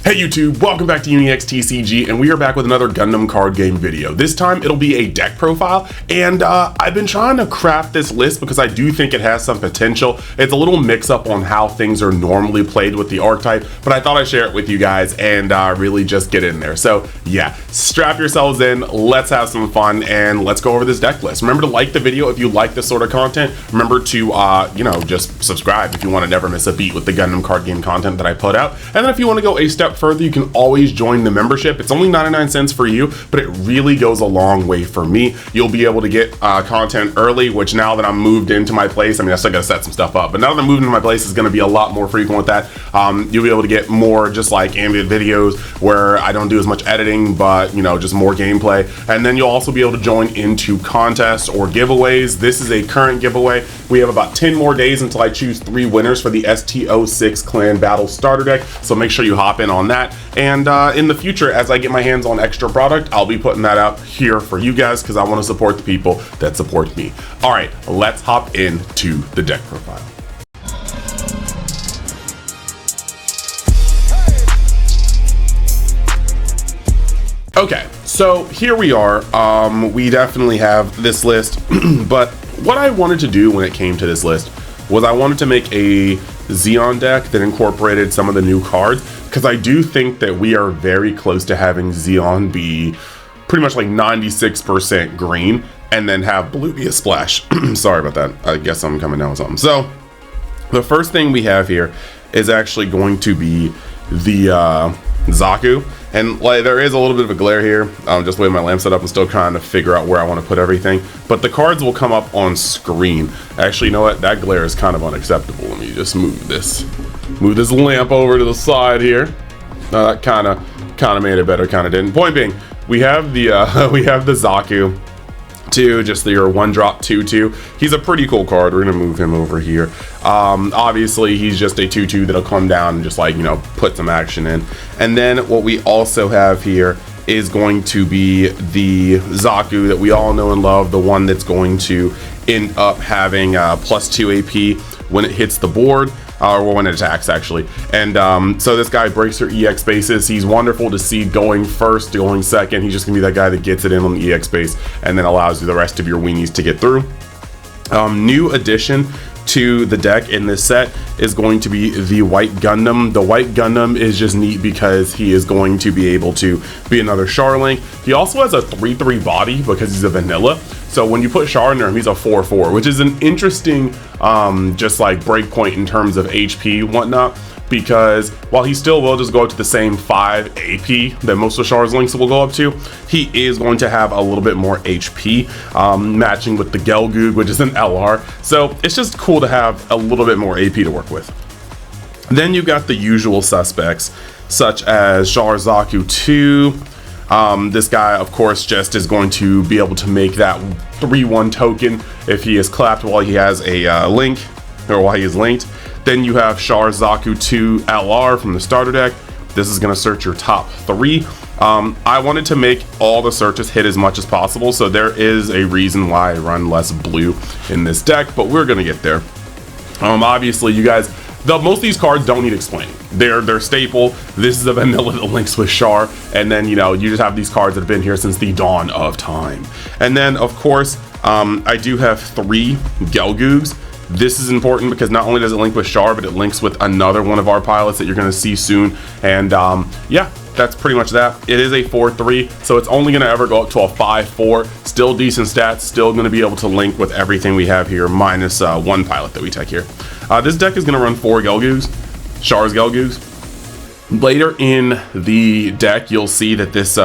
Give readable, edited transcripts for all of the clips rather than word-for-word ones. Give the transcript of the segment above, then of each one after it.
Hey YouTube, welcome back to UniXTCG, and we are back with another Gundam Card Game video. This time it'll be a deck profile, and I've been trying to craft this list because I do think it has some potential. It's a little mix-up on how things are normally played with the archetype, but I thought I'd share it with you guys and really just get in there. So yeah, strap yourselves in, let's have some fun, and let's go over this deck list. Remember to like the video if you like this sort of content. Remember to, just subscribe if you want to never miss a beat with the Gundam Card Game content that I put out. And then if you want to go a step further, you can always join the membership. It's only 99 cents for you, but it really goes a long way for me. You'll be able to get content early, which now that I'm moved into my place, I mean, I still gotta set some stuff up, but now that I'm moved into my place, is gonna be a lot more frequent with that. You'll be able to get more just like ambient videos where I don't do as much editing, but just more gameplay. And then you'll also be able to join into contests or giveaways. This is a current giveaway. We have about 10 more days until I choose 3 winners for the ST06 Clan Battle Starter Deck, so make sure you hop in on that. And in the future, as I get my hands on extra product, I'll be putting that out here for you guys because I want to support the people that support me. All right, let's hop into the deck profile. Okay, so here we are. We definitely have this list, but what I wanted to do when it came to this list was I wanted to make a Zeon deck that incorporated some of the new cards, because I do think that we are very close to having Zeon be pretty much like 96% green and then have blue be a splash. Sorry about that. I guess I'm coming down with something. So the first thing we have here is actually going to be the Zaku. And like, there is a little bit of a glare here. Just the way my lamp set up, I'm still trying to figure out where I want to put everything. But the cards will come up on screen. Actually, you know what? That glare is kind of unacceptable. Let me just move this lamp over to the side here. That kind of made it better, kind of didn't. Point being, we have the Zaku. Just your 1-drop 2/2. He's a pretty cool card. We're gonna move him over here. Obviously he's just a 2/2 that'll come down and just like put some action in. And then what we also have here is going to be the Zaku that we all know and love, the one that's going to end up having +2 AP when it hits the board. Or when it attacks, actually. And so this guy breaks your EX bases. He's wonderful to see going first, going second. He's just gonna be that guy that gets it in on the EX base and then allows you the rest of your weenies to get through. New addition to the deck in this set is going to be the White Gundam. The White Gundam is just neat because he is going to be able to be another Char link. He also has a 3/3 body because he's a vanilla. So when you put Char under him, he's a 4/4, which is an interesting just like breakpoint in terms of HP and whatnot, because while he still will just go up to the same 5 AP that most of Char's links will go up to, he is going to have a little bit more HP, matching with the Gelgoog, which is an LR. So it's just cool to have a little bit more AP to work with. Then you got the usual suspects, such as Char Zaku 2. This guy, of course, just is going to be able to make that 3/1 token if he is clapped while he has a link, or while he is linked. Then you have Char Zaku 2 LR from the starter deck. This is going to search your top 3. I wanted to make all the searches hit as much as possible, so there is a reason why I run less blue in this deck, but we're going to get there. Obviously, you guys, most of these cards don't need explaining. They're staple. This is a vanilla that links with Char, and then you just have these cards that have been here since the dawn of time. And then of course I do have 3 Gelgoogs. This is important because not only does it link with Char, but it links with another one of our pilots that you're going to see soon. And yeah, that's pretty much that. It is a 4/3, so it's only going to ever go up to a 5/4. Still decent stats, still going to be able to link with everything we have here, minus 1 pilot that we take here. This deck is going to run 4 Gelgoogs, Char's Gelgoogs. Later in the deck, you'll see that this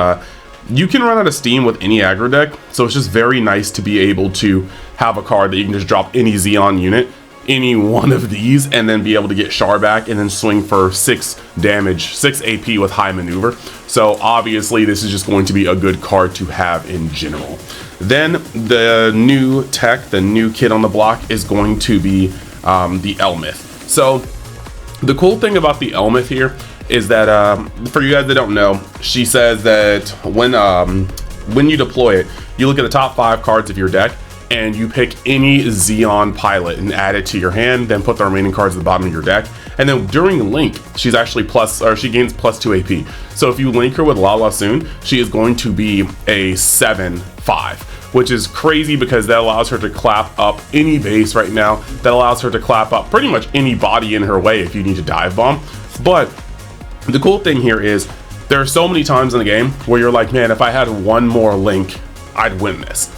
you can run out of steam with any aggro deck, so it's just very nice to be able to have a card that you can just drop any Zeon unit, any one of these, and then be able to get Char back and then swing for 6 damage, 6 AP with high maneuver. So obviously this is just going to be a good card to have in general. Then the new tech, the new kid on the block, is going to be the Elmith. So the cool thing about the Elmith here is that for you guys that don't know, she says that when you deploy it, you look at the top 5 cards of your deck and you pick any Zeon pilot and add it to your hand, then put the remaining cards at the bottom of your deck. And then during link, she's actually she gains +2 AP. So if you link her with Lala soon, she is going to be a 7/5, which is crazy because that allows her to clap up any base right now. That allows her to clap up pretty much any body in her way if you need to dive bomb. But the cool thing here is there are so many times in the game where you're like, man, if I had one more link, I'd win this.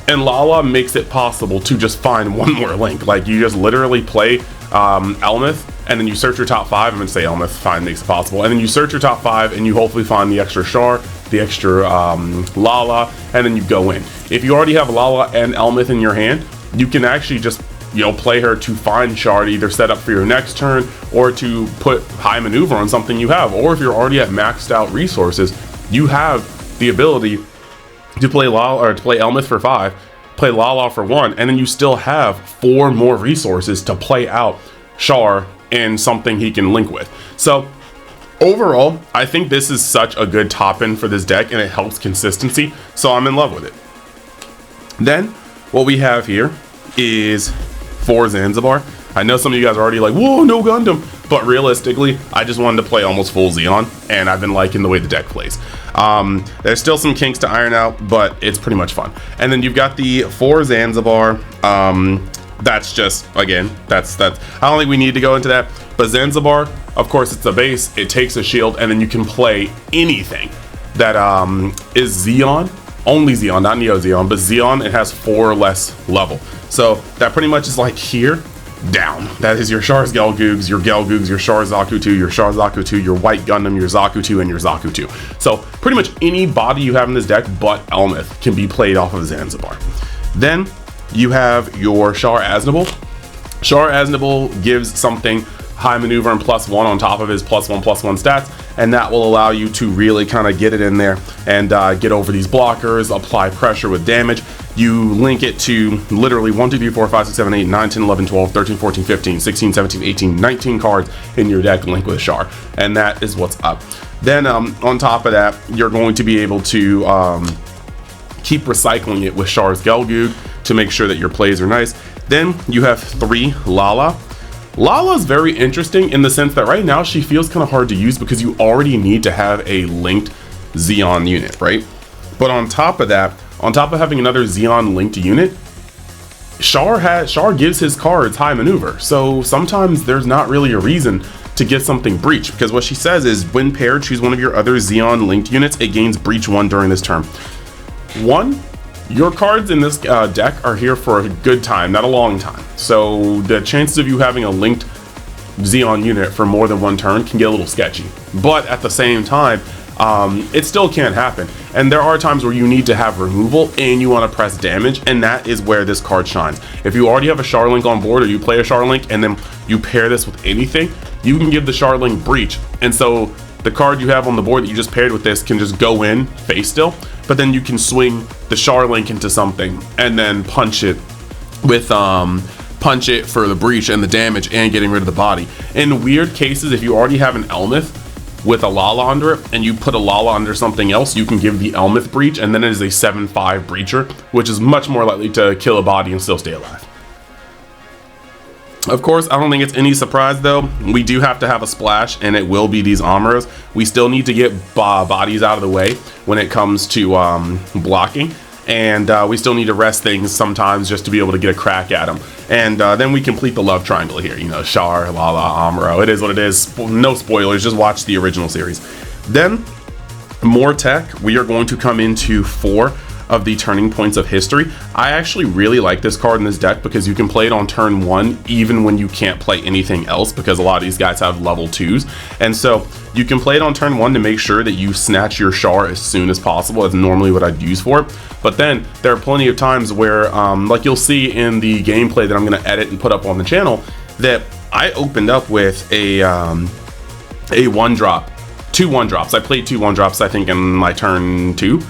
And Lala makes it possible to just find one more link. Like, you just literally play Elmith, and then you search your top 5. I'm gonna say Elmith, fine, makes it possible. And then you search your top 5, and you hopefully find the extra Char, the extra Lala, and then you go in. If you already have Lala and Elmith in your hand, you can actually just, you know, play her to find Char to either set up for your next turn or to put high maneuver on something you have. Or if you're already at maxed out resources, you have the ability to play Lala, or to play Elmith for 5, play Lala for 1, and then you still have 4 more resources to play out Char and something he can link with. So overall, I think this is such a good top end for this deck, and it helps consistency, so I'm in love with it. Then what we have here is 4 Zanzibar. I know some of you guys are already like, whoa, no Gundam, but realistically, I just wanted to play almost full Zeon, and I've been liking the way the deck plays. There's still some kinks to iron out, but it's pretty much fun. And then you've got the 4 Zanzibar. That's just, again, that's I don't think we need to go into that, but Zanzibar, of course, it's a base, it takes a shield, and then you can play anything that is Zeon, only Zeon, not Neo Zeon, but Zeon. It has 4 less level, so that pretty much is like here down. That is your Char's Gelgoogs, your Char Zaku 2, your Char Zaku 2, your White Gundam, your Zaku 2, and your Zaku 2. So pretty much any body you have in this deck but Elmith can be played off of Zanzibar. Then you have your Char Aznable. Char Aznable gives something high maneuver and +1 on top of his +1/+1 stats, and that will allow you to really kind of get it in there and get over these blockers, apply pressure with damage. You link it to literally 1, 2, 3, 4, 5, 6, 7, 8, 9, 10, 11, 12, 13, 14, 15, 16, 17, 18, 19 cards in your deck linked with Char, and that is what's up. Then on top of that, you're going to be able to keep recycling it with Char's Gelgoog to make sure that your plays are nice. Then you have 3 Lala. Lala is very interesting in the sense that right now she feels kind of hard to use because you already need to have a linked Zeon unit, right? But on top of that, on top of having another Zeon linked unit, Char gives his cards high maneuver. So sometimes there's not really a reason to get something breach, because what she says is when paired, choose one of your other Zeon linked units, it gains breach 1 during this turn. 1, your cards in this deck are here for a good time, not a long time. So the chances of you having a linked Zeon unit for more than 1 turn can get a little sketchy. But at the same time, it still can't happen. And there are times where you need to have removal and you want to press damage, and that is where this card shines. If you already have a Char Link on board, or you play a Char Link and then you pair this with anything, you can give the Char Link breach. And so the card you have on the board that you just paired with this can just go in face still, but then you can swing the Char Link into something and then punch it with punch it for the breach and the damage and getting rid of the body. In weird cases, if you already have an Elmith with a Lala under it and you put a Lala under something else, you can give the Elmith breach, and then it is a 7/5 breacher, which is much more likely to kill a body and still stay alive. Of course, I don't think it's any surprise though, we do have to have a splash, and it will be these Amuras. We still need to get bodies out of the way when it comes to blocking, and we still need to rest things sometimes just to be able to get a crack at them. And then we complete the love triangle here, you know, Char, Lala, Amuro. It is what it is. No spoilers, just watch the original series. Then, more tech. We are going to come into 4 of the turning points of history. I actually really like this card in this deck because you can play it on turn 1 even when you can't play anything else, because a lot of these guys have level 2s, and so you can play it on turn 1 to make sure that you snatch your Char as soon as possible. That's normally what I'd use for it. But then there are plenty of times where like you'll see in the gameplay that I'm going to edit and put up on the channel, that I opened up with a 1-drop, 2 1-drops. I played 2 1-drops I think in my turn 2.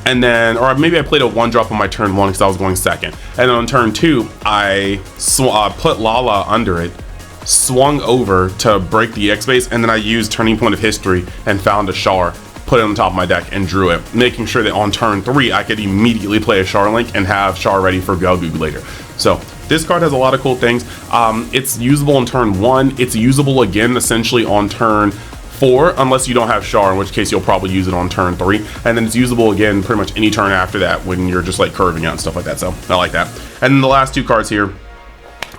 And then, or maybe I played a 1-drop on my turn 1 because I was going second. And then on turn 2, I put Lala under it, swung over to break the X base, and then I used Turning Point of History and found a Char put it on top of my deck and drew it, making sure that on turn 3 I could immediately play a Char Link and have Char ready for Gelgoog later. So this card has a lot of cool things. It's usable on turn 1. It's usable again essentially on turn 4, unless you don't have Char, in which case you'll probably use it on turn 3, and then it's usable again pretty much any turn after that when you're just like curving out and stuff like that. So I like that. And then the last 2 cards here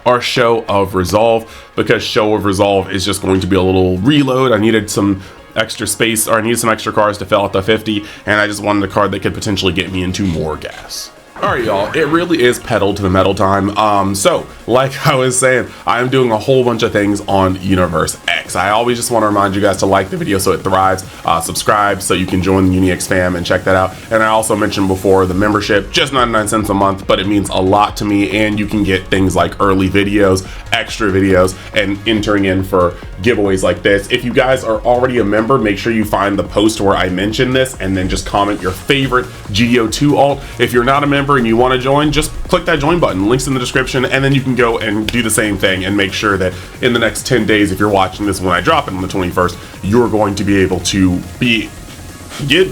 are Show of Resolve, because Show of Resolve is just going to be a little reload. I needed some extra space, or I needed some extra cards to fill out the 50, and I just wanted a card that could potentially get me into more gas. Alright y'all, it really is pedal to the metal time. So like I was saying, I'm doing a whole bunch of things on Universe X. I always just want to remind you guys to like the video so it thrives, subscribe so you can join the UniX fam and check that out. And I also mentioned before the membership, just 99 cents a month, but it means a lot to me, and you can get things like early videos, extra videos, and entering in for giveaways like this. If you guys are already a member, make sure you find the post where I mentioned this and then just comment your favorite GDO2 alt. If you're not a member and you want to join, just click that join button, links in the description, and then you can go and do the same thing and make sure that in the next 10 days, if you're watching this when I drop it on the 21st, you're going to be able to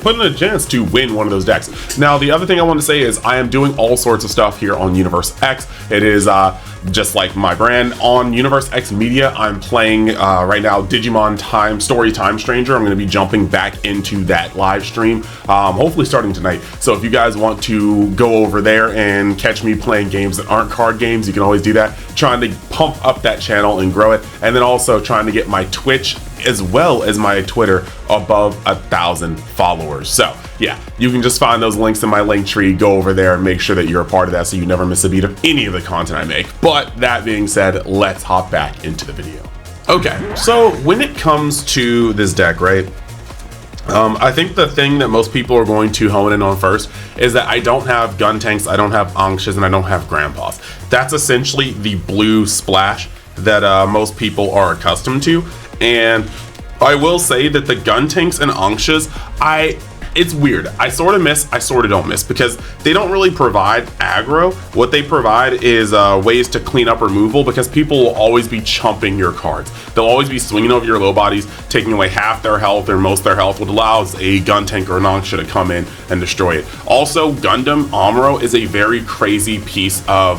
put in a chance to win one of those decks. Now, the other thing I want to say is I am doing all sorts of stuff here on Universe X. It is just like my brand on Universe X Media. I'm playing right now Digimon Story Time Stranger. I'm going to be jumping back into that live stream, hopefully starting tonight. So if you guys want to go over there and catch me playing games that aren't card games, you can always do that. Trying to pump up that channel and grow it, and then also trying to get my Twitch as well as my Twitter above 1,000 followers. So yeah, you can just find those links in my link tree, go over there and make sure that you're a part of that so you never miss a beat of any of the content I make. But that being said, let's hop back into the video. Okay, so when it comes to this deck, right, I think the thing that most people are going to hone in on first is that I don't have gun tanks, I don't have anxas, and I don't have grandpas. That's essentially the blue splash that most people are accustomed to. And I will say that the gun tanks and anxas, it's weird. I sort of miss, I sort of don't miss, because they don't really provide aggro. What they provide is ways to clean up removal, because people will always be chumping your cards. They'll always be swinging over your low bodies, taking away half their health or most of their health, which allows a gun tank or an anxa to come in and destroy it. Also, Gundam Amuro is a very crazy piece of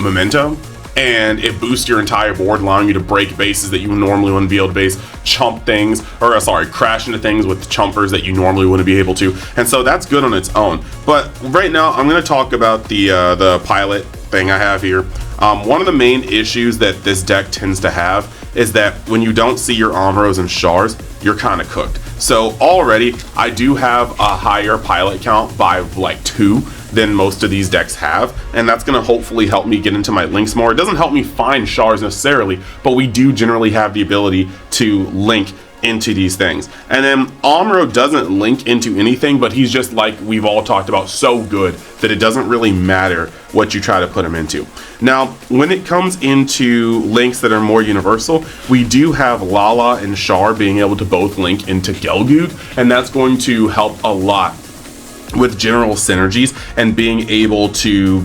memento, and it boosts your entire board, allowing you to break bases that you normally wouldn't be able to base, chump things, or sorry, crash into things with chumpers that you normally wouldn't be able to. And so that's good on its own. But right now, I'm going to talk about the pilot thing I have here. One of the main issues that this deck tends to have is that when you don't see your Amuros and Chars, you're kind of cooked. So already, I do have a higher pilot count by like 2 than most of these decks have, and that's going to hopefully help me get into my links more. It doesn't help me find Chars necessarily, but we do generally have the ability to link into these things. And then Amuro doesn't link into anything, but he's just, like we've all talked about, so good that it doesn't really matter what you try to put him into. Now, when it comes into links that are more universal, we do have Lala and Char being able to both link into Gelgoog, and that's going to help a lot with general synergies and being able to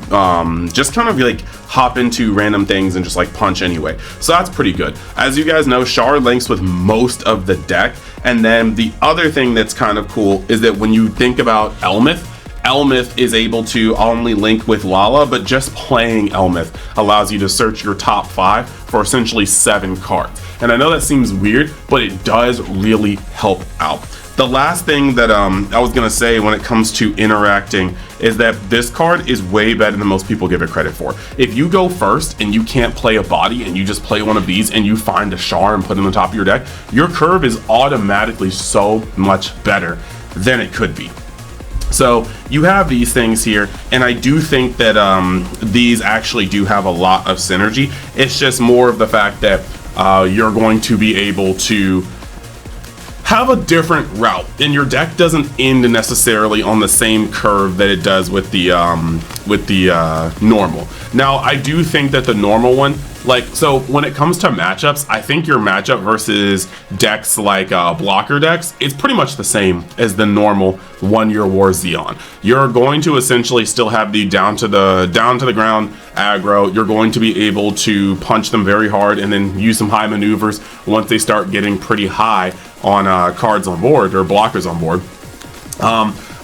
just kind of like hop into random things and just like punch anyway. So that's pretty good. As you guys know, Char links with most of the deck. And then the other thing that's kind of cool is that when you think about Elmith is able to only link with Lala, but just playing Elmith allows you to search your top 5 for essentially 7 cards. And I know that seems weird, but it does really help out. The last thing that I was gonna say when it comes to interacting is that this card is way better than most people give it credit for. If you go first and you can't play a body and you just play one of these and you find a Char and put it on the top of your deck, your curve is automatically so much better than it could be. So you have these things here, and I do think that these actually do have a lot of synergy. It's just more of the fact that you're going to be able to have a different route, and your deck doesn't end necessarily on the same curve that it does with the normal. Now, I do think that the normal one, like, so when it comes to matchups, I think your matchup versus decks like blocker decks, it's pretty much the same as the normal 1-year war Zeon. You're going to essentially still have the down to the ground aggro. You're going to be able to punch them very hard and then use some high maneuvers once they start getting pretty high. cards on board, or blockers on board.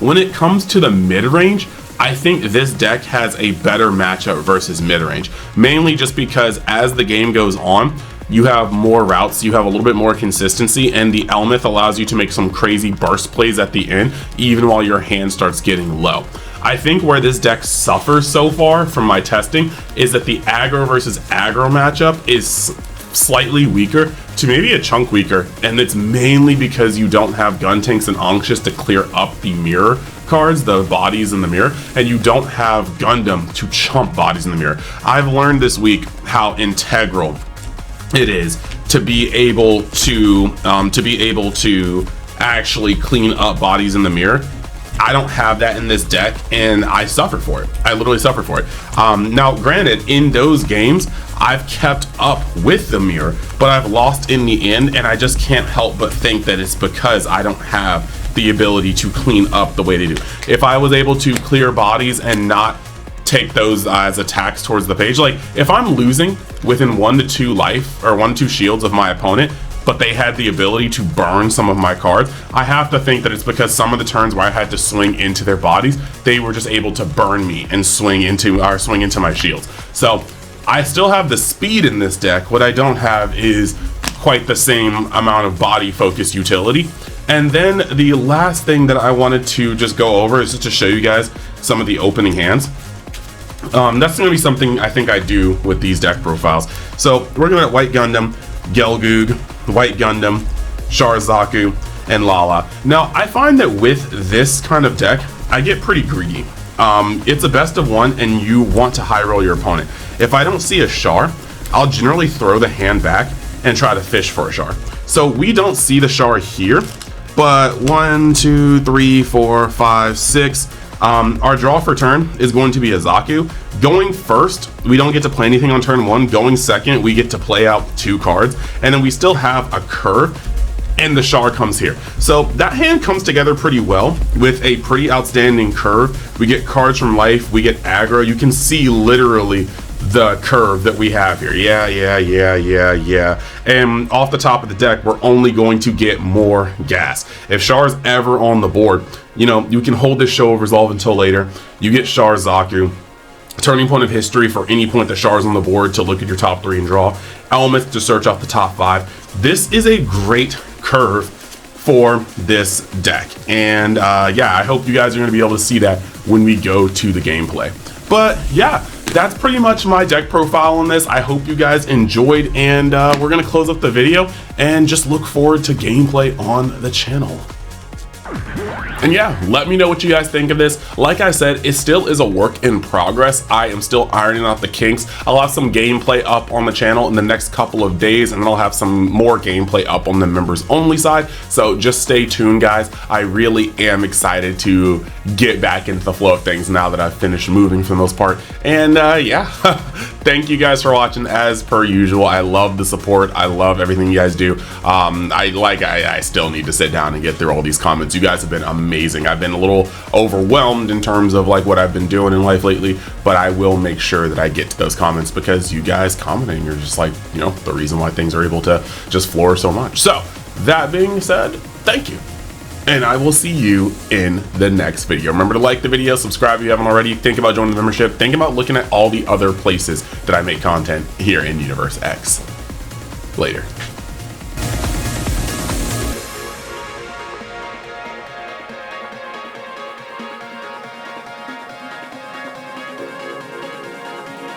When it comes to the mid-range, I think this deck has a better matchup versus mid-range, mainly just because as the game goes on, you have more routes, you have a little bit more consistency, and the Elmeth allows you to make some crazy burst plays at the end, even while your hand starts getting low. I think where this deck suffers so far from my testing is that the aggro versus aggro matchup is slightly weaker to maybe a chunk weaker, and it's mainly because you don't have gun tanks and anxious to clear up the mirror cards, the bodies in the mirror, and you don't have Gundam to chump bodies in the mirror. I've learned this week how integral it is to be able to actually clean up bodies in the mirror. I don't have that in this deck, and I suffer for it. I literally suffer for it. Now, granted, in those games, I've kept up with the mirror, but I've lost in the end, and I just can't help but think that it's because I don't have the ability to clean up the way they do. If I was able to clear bodies and not take those as attacks towards the page, like if I'm losing within 1 to 2 life or 1 to 2 shields of my opponent, but they had the ability to burn some of my cards, I have to think that it's because some of the turns where I had to swing into their bodies, they were just able to burn me and swing into my shields. So I still have the speed in this deck. What I don't have is quite the same amount of body focus utility. And then the last thing that I wanted to just go over is just to show you guys some of the opening hands. That's going to be something I think I do with these deck profiles. So we're going at White Gundam, Gelgoog, White Gundam, Sharzaku, and Lala. Now, I find that with this kind of deck, I get pretty greedy. It's a best of one, and you want to high roll your opponent. If I don't see a Char, I'll generally throw the hand back and try to fish for a Char. So we don't see the Char here, but 1, 2, 3, 4, 5, 6. Our draw for turn is going to be a Zaku. Going first, we don't get to play anything on turn 1. Going second, we get to play out 2 cards, and then we still have a curve, and the Char comes here. So that hand comes together pretty well with a pretty outstanding curve. We get cards from life, we get aggro. You can see literally the curve that we have here. Yeah. And off the top of the deck, we're only going to get more gas. If Char's ever on the board, you know, you can hold this show of resolve until later. You get Char Zaku, turning point of history for any point that Char's on the board to look at your top 3 and draw. Elmeth to search off the top 5. This is a great curve for this deck. And yeah, I hope you guys are going to be able to see that when we go to the gameplay. But yeah, that's pretty much my deck profile on this. I hope you guys enjoyed, and we're going to close up the video and just look forward to gameplay on the channel. And yeah, let me know what you guys think of this. Like I said, it still is a work in progress. I am still ironing out the kinks. I'll have some gameplay up on the channel in the next couple of days, and then I'll have some more gameplay up on the members only side. So just stay tuned, guys. I really am excited to get back into the flow of things now that I've finished moving for the most part. And yeah, thank you guys for watching as per usual. I love the support. I love everything you guys do. I still need to sit down and get through all these comments. You guys have been amazing. I've been a little overwhelmed in terms of like what I've been doing in life lately, but I will make sure that I get to those comments, because you guys commenting are just like, you know, the reason why things are able to just flourish so much. So that being said, thank you, and I will see you in the next video. Remember to like the video, subscribe if you haven't already, think about joining the membership, think about looking at all the other places that I make content here in Universe X. Later.